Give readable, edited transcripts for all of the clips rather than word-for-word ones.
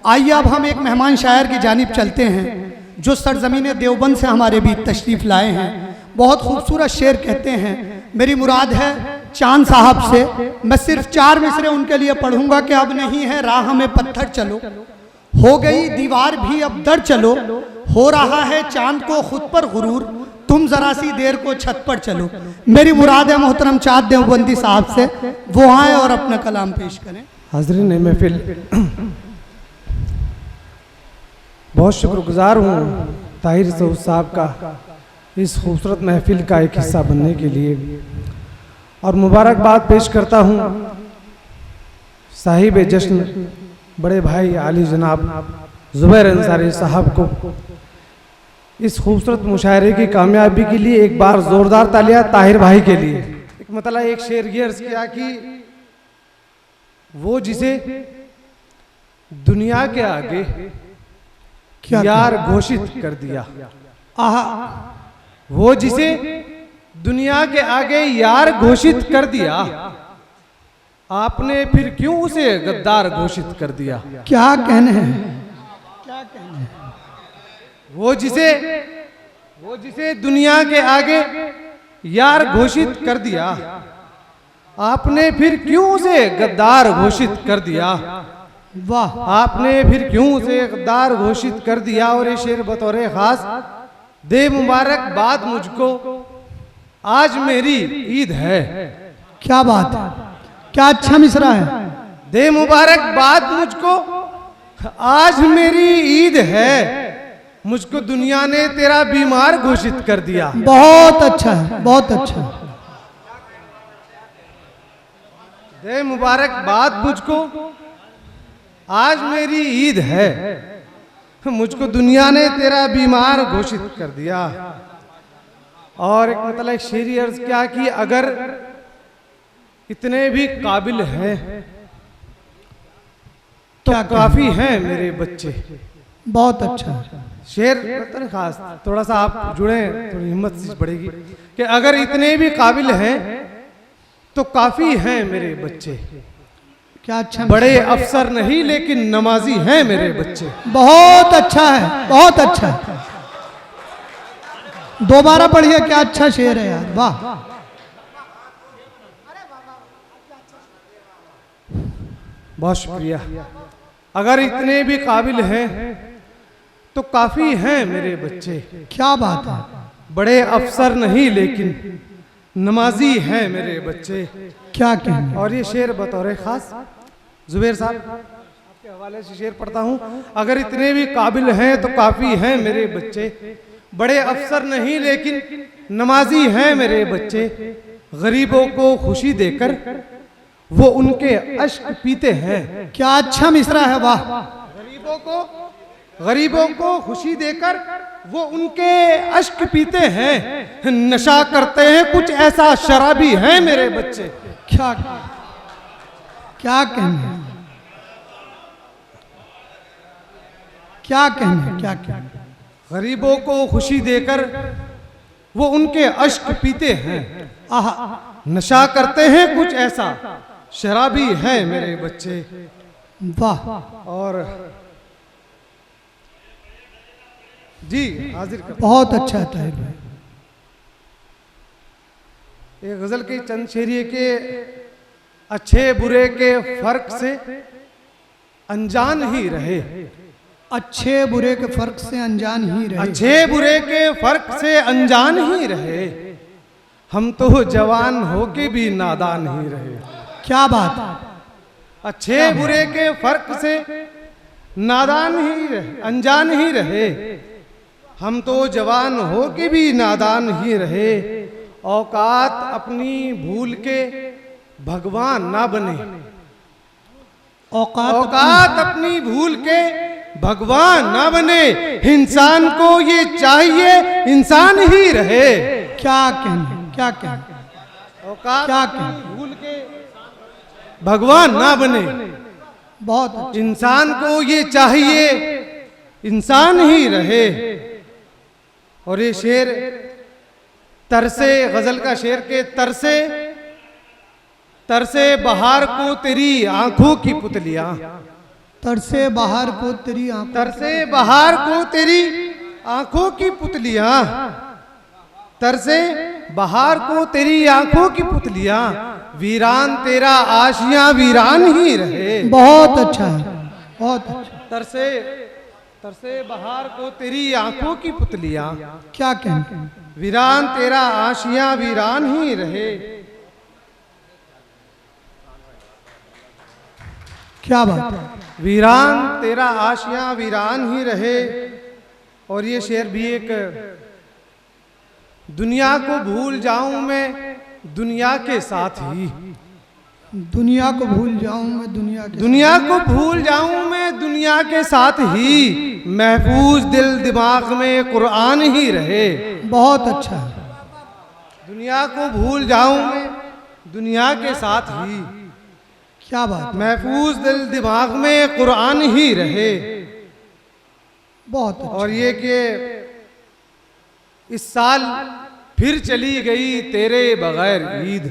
आइए अब हम एक मेहमान शायर की जानिब चलते हैं जो सरजमीन देवबंद से हमारे बीच तशरीफ़ लाए हैं। बहुत खूबसूरत शेर कहते हैं, मेरी मुराद है चांद साहब से। मैं सिर्फ 4 मिसरे उनके लिए पढ़ूंगा कि अब नहीं है राह में पत्थर चलो, हो गई दीवार भी अब दर चलो, हो रहा है चांद को खुद पर गुरूर, तुम जरा सी देर को छत पर चलो। मेरी मुराद है मोहतरम चांद देवबंदी साहब से, वो आए और अपना कलाम पेश करें। हाज़रीन महफिल, बहुत शुक्रगुजार हूँ ताहिर सऊद साहब का इस खूबसूरत महफिल का एक हिस्सा बनने के लिए, और मुबारकबाद पेश करता हूँ साहिब जश्न बड़े भाई आली जनाब ज़ुबैर अंसारी साहब को इस खूबसूरत मुशायरे की कामयाबी के लिए। एक बार ज़ोरदार तालियां ताहिर भाई के लिए। एक मतलब एक शेर ये अर्ज़ किया कि वो जिसे दुनिया के आगे यार घोषित कर दिया, आहा, वो जिसे दुनिया के आगे यार घोषित कर दिया, आपने फिर क्यों उसे गद्दार घोषित कर दिया। क्या कहने हैं, क्या कहने हैं। वो जिसे दुनिया के आगे यार घोषित कर दिया, आपने फिर क्यों उसे गद्दार घोषित कर दिया। वाह, आपने फिर क्यों उसे गद्दार घोषित कर दिया। और ये शेर बतौर खास दे मुबारकबाद मुझको, आज मेरी ईद है। क्या बात है, क्या अच्छा मिसरा है। दे मुबारकबाद मुझको, आज मेरी ईद है, मुझको दुनिया ने तेरा बीमार घोषित कर दिया। बहुत अच्छा है, बहुत अच्छा। दे मुबारकबाद मुझको, आज मेरी ईद है, मुझको दुनिया ने तेरा बीमार घोषित कर दिया। और एक मतलब शेरी अर्ज क्या कि अगर इतने भी काबिल हैं तो काफी हैं मेरे बच्चे। बहुत अच्छा। शेर मतलब खास, थोड़ा सा आप जुड़े, थोड़ी हिम्मत से बढ़ेगी कि अगर इतने भी काबिल हैं तो काफी हैं मेरे बच्चे। क्या अच्छा, बड़े अफसर नहीं लेकिन नमाजी हैं मेरे बच्चे। बहुत अच्छा है, बहुत अच्छा है। दोबारा पढ़िए, क्या अच्छा शेर है यार, वाह। बहुत शुक्रिया। अगर इतने भी काबिल हैं तो काफी हैं मेरे बच्चे। क्या बात है। बड़े अफसर नहीं लेकिन नमाजी हैं मेरे बच्चे। क्या कहने। और ये शेर बतौर खास जुबैर साहब आपके हवाले से शेर पढ़ता हूँ। अगर इतने भी काबिल हैं तो काफी हैं मेरे बच्चे, बड़े अफसर नहीं लेकिन नमाजी हैं मेरे बच्चे। गरीबों को खुशी देकर वो उनके अश्क पीते हैं। क्या अच्छा मिसरा है, वाह। गरीबों को खुशी देकर वो उनके अश्क पीते हैं। नशा करते हैं कुछ ऐसा शराबी हैं मेरे बच्चे। क्या क्या कहने, क्या कहने, क्या कहने। गरीबों को खुशी देकर वो उनके अश्क पीते हैं। आहा, नशा करते हैं कुछ ऐसा शराबी हैं मेरे बच्चे। वाह। और जी हाजिर कर। बहुत अच्छा है ताहिर भाई। एक गजल के चंद शेरिए के अच्छे बुरे के फर्क से अनजान ही रहे। अच्छे बुरे के फर्क से अनजान ही रहे। अच्छे बुरे के फर्क से अनजान ही रहे, हम तो जवान होके भी नादान ही रहे। क्या बात। अच्छे बुरे के फर्क से नादान ही रहे, अनजान ही रहे, हम तो जवान होके भी नादान ही रहे। औकात अपनी भूल के भगवान ना बने। औकात अपनी भूल के भगवान ना बने, इंसान को ये चाहिए इंसान ही रहे। क्या कहने, क्या कहने। औकात क्या अपनी भूल के भगवान ना बने, बहुत अच्छा। इंसान को ये चाहिए इंसान ही रहे। और ये शेर तरसे, गजल का शेर के तरसे, तरसे बहार को तेरी आंखों की पुतलियां, तरसे बाहर को तेरी आंखों, तरसे बाहर को तेरी आंखों की पुतलियां, तरसे बाहर को तेरी आंखों की पुतलियां, वीरान तेरा आशियां वीरान ही रहे। बहुत अच्छा है, बहुत अच्छा। तरसे तरसे बाहर को तेरी आंखों की पुतलियां, क्या कहने, वीरान तेरा आशियां वीरान ही रहे। क्या बात है। वीरान तेरा आशियां वीरान ही रहे। और ये शेर भी एक, दुनिया को भूल जाऊं मैं दुनिया के साथ ही, दुनिया को भूल जाऊं मैं दुनिया के, दुनिया को भूल जाऊं मैं दुनिया के साथ ही, महफूज दिल दिमाग में कुरान ही रहे। बहुत अच्छा है। दुनिया को भूल जाऊं मैं दुनिया के साथ ही, क्या बात है। महफूज दिल दिमाग में कुरान ही रहे। बहुत अच्छा। और ये कि इस साल फिर चली गई तेरे बगैर ईद,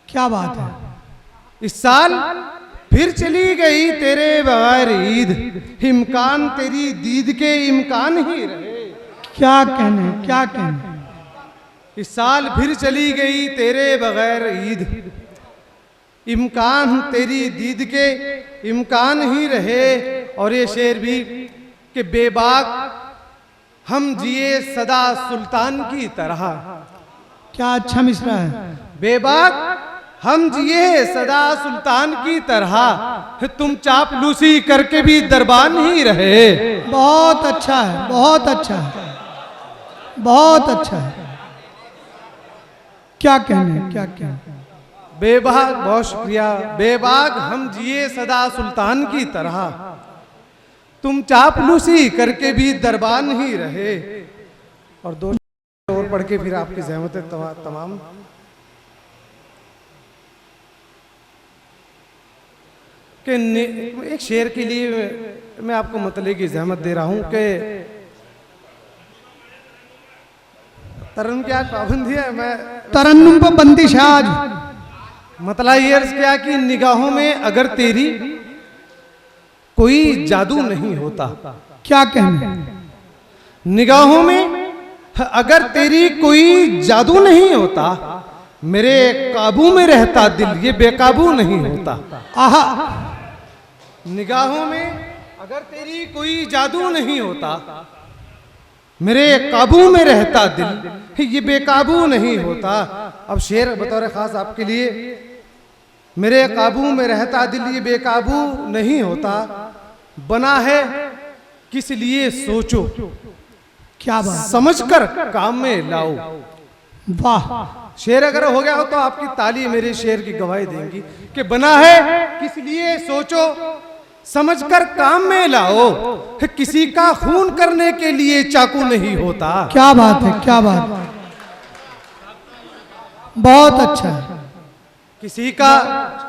क्या बात है। इस साल फिर चली गई तेरे बगैर ईद, इम्कान तेरी दीद के इम्कान ही रहे। क्या कहने, क्या कहने। इस साल फिर चली गई तेरे बगैर ईद, इम्कान तेरी दीद के इम्कान ही रहे। और ये शेर भी कि बेबाक हम जिए सदा सुल्तान की तरह, क्या अच्छा मिसरा है। बेबाक हम जिए सदा सुल्तान की तरह, तुम चापलूसी करके भी दरबान ही रहे। बहुत अच्छा है, बहुत अच्छा है, बहुत अच्छा है। क्या कहने, क्या कहने। बेबाक, बहुत शुक्रिया। बेबाक हम जिए सदा सुल्तान की तरह, तुम चापलूसी करके भी दरबान ही रहे। और दो और पढ़ के फिर आपकी ज़हमतें तमाम। कि एक शेर के लिए मैं आपको मतले की ज़हमत दे रहा हूं कि तरन्नुम की आज पाबंदी है, मैं तरन्नुम पर बंदिश है आज। मतलब ये अर्ज किया कि निगाहों में अगर तेरी कोई जादू नहीं होता, क्या कहने। निगाहों में अगर तेरी कोई जादू नहीं होता, मेरे काबू में रहता दिल ये बेकाबू नहीं होता। आहा। निगाहों में अगर तेरी कोई जादू नहीं होता, मेरे काबू में रहता दिल ये बेकाबू नहीं होता। अब शेर बतौर खास आपके लिए, मेरे काबू में रहता दिल ये बेकाबू नहीं होता, बना है किस लिए सोचो, क्या बात, समझकर काम में लाओ। वाह। शेर अगर हो गया हो तो आपकी ताली मेरे शेर की गवाही देंगी कि बना है किस लिए सोचो, समझकर काम में लाओ, किसी का खून करने के लिए चाकू नहीं होता। क्या बात है, क्या बात, बहुत अच्छा है। किसी का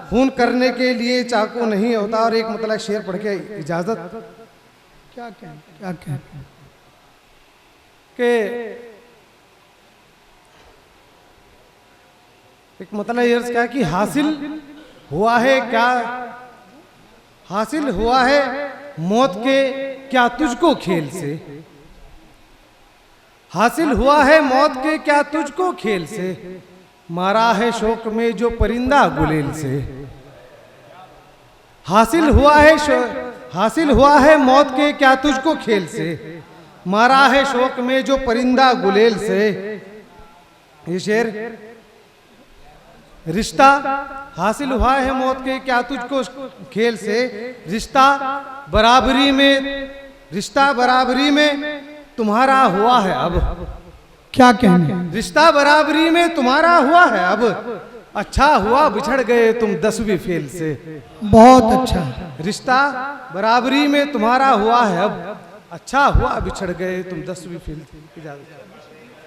खून करने के लिए चाकू नहीं होता। और एक मतलब शेर पढ़ के इजाजत, क्या कहने, क्या कहने। कि एक मतलब ये क्या कि हासिल हुआ है क्या, हासिल हुआ है मौत के क्या तुझको खेल से, हासिल हुआ है मौत के क्या तुझको खेल से, मारा है शौक में जो परिंदा गुलेल से। हासिल हुआ है मौत के क्या तुझको खेल से, मारा है शौक में जो परिंदा गुलेल से। ये शेर, रिश्ता हासिल हुआ है मौत के क्या तुझको खेल से, रिश्ता बराबरी में तुम्हारा हुआ है अब। क्या कहने, रिश्ता बराबरी में तुम्हारा हुआ है अब, अच्छा हुआ बिछड़ गए तुम 10वीं फेल से। बहुत अच्छा। रिश्ता बराबरी में तुम्हारा हुआ है अब, अच्छा हुआ बिछड़ गए तुम 10वीं फेल से।